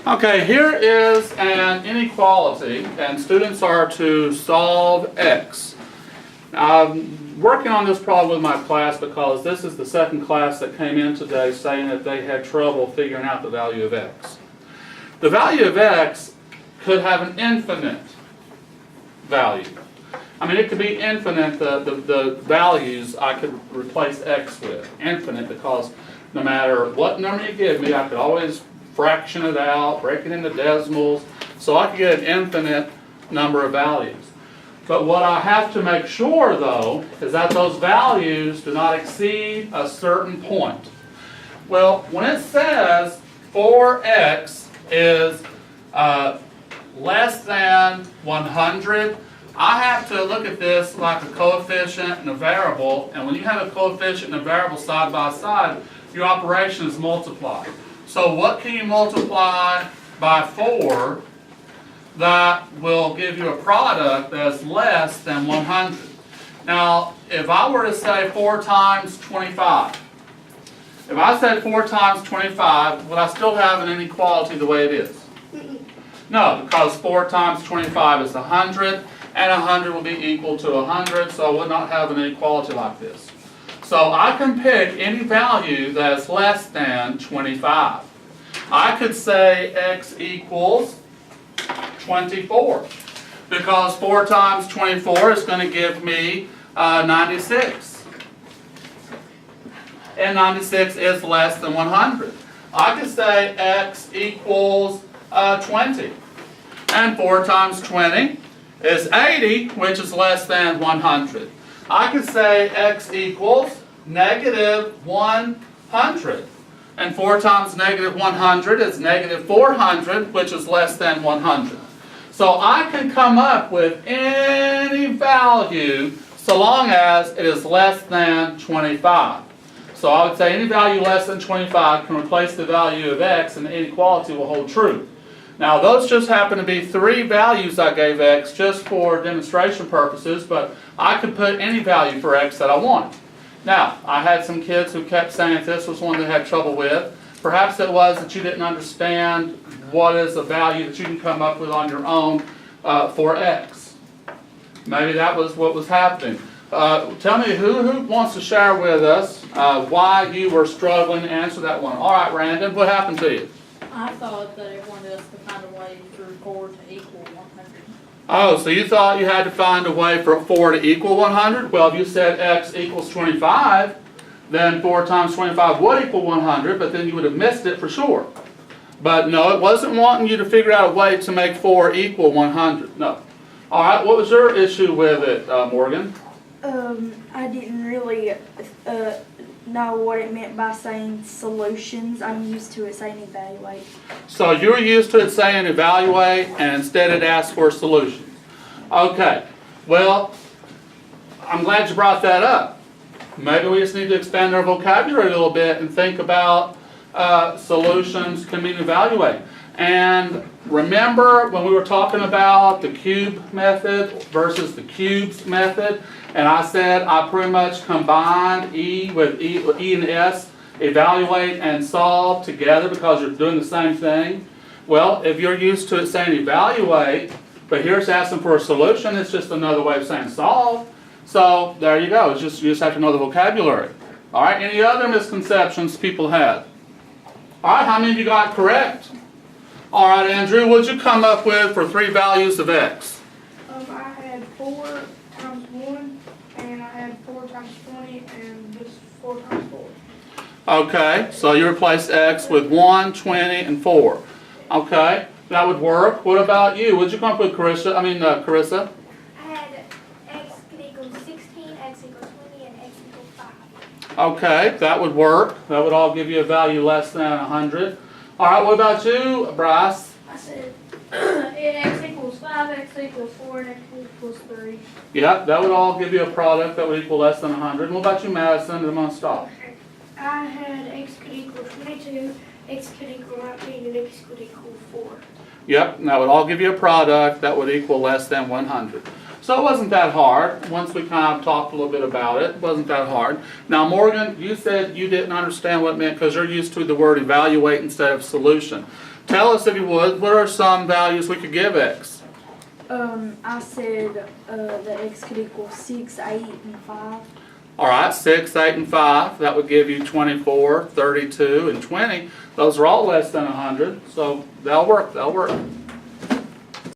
Okay, here is an inequality, and students are to solve x. I'm working on this problem with my class because this is the second class that came in today saying that they had trouble figuring out the value of x. The value of x could have an infinite value. I mean, it could be infinite, the values I could replace x with. Infinite, because no matter what number you give me, I could always fraction it out, break it into decimals, so I could get an infinite number of values. But what I have to make sure, though, is that those values do not exceed a certain point. Well, when it says 4x is less than 100, I have to look at this like a coefficient and a variable, and when you have a coefficient and a variable side by side, your operation is multiply. So what can you multiply by 4 that will give you a product that's less than 100? Now, if I were to say 4 times 25, if I said 4 times 25, would I still have an inequality the way it is? No, because 4 times 25 is 100, and 100 will be equal to 100, so I would not have an inequality like this. So I can pick any value that's less than 25. I could say x equals 24, because 4 times 24 is going to give me 96. And 96 is less than 100. I could say x equals 20. And 4 times 20 is 80, which is less than 100. I could say x equals negative 100. And 4 times negative 100 is negative 400, which is less than 100. So I can come up with any value so long as it is less than 25. So I would say any value less than 25 can replace the value of x, and the inequality will hold true. Now, those just happen to be 3 values I gave x just for demonstration purposes, but I could put any value for x that I want. Now, I had some kids who kept saying that this was one they had trouble with. Perhaps it was that you didn't understand what is a value that you can come up with on your own for x. Maybe that was what was happening. Tell me, who wants to share with us why you were struggling to answer that one? All right, Brandon, what happened to you? I thought that it wanted us to find a way for 4 to equal 100. Oh, so you thought you had to find a way for 4 to equal 100? Well, if you said x equals 25, then 4 times 25 would equal 100, but then you would have missed it for sure. But no, it wasn't wanting you to figure out a way to make 4 equal 100. No. All right, what was your issue with it, Morgan? I didn't really know what it meant by saying solutions. I'm used to it saying evaluate. So you're used to it saying evaluate, and instead it asks for solutions. Okay, well, I'm glad you brought that up. Maybe we just need to expand our vocabulary a little bit and think about solutions can mean evaluate. And remember when we were talking about the cube method versus the cubes method, and I said I pretty much combined E and S, evaluate and solve together because you're doing the same thing. Well, if you're used to it saying evaluate, but here it's asking for a solution, it's just another way of saying solve. So there you go. It's just, you just have to know the vocabulary. All right, any other misconceptions people had? All right, how many of you got correct? All right, Andrew, what did you come up with for 3 values of x? I had 4 times 1, and I had 4 times 20, and this 4 times 4. Okay, so you replaced x with 1, 20, and 4. Okay, that would work. What about you? What did you come up with, Carissa? I had x could equal 16, x equals 20, and x equals 5. Okay, that would work. That would all give you a value less than 100. All right, what about you, Bryce? I said x equals 5, x equals 4, and x equals 3. Yeah, that would all give you a product that would equal less than 100. And what about you, Madison? I'm going to stop. I had x could equal 22, x could equal 19, and x could equal 4. Yep, and that would all give you a product that would equal less than 100. So it wasn't that hard. Once we kind of talked a little bit about it, it wasn't that hard. Now, Morgan, you said you didn't understand what it meant because you're used to the word evaluate instead of solution. tell us if you would, what are some values we could give x? I said, that x could equal 6, 8, and 5. All right, 6, 8, and 5. That would give you 24, 32, and 20. Those are all less than 100, so that'll work. That'll work.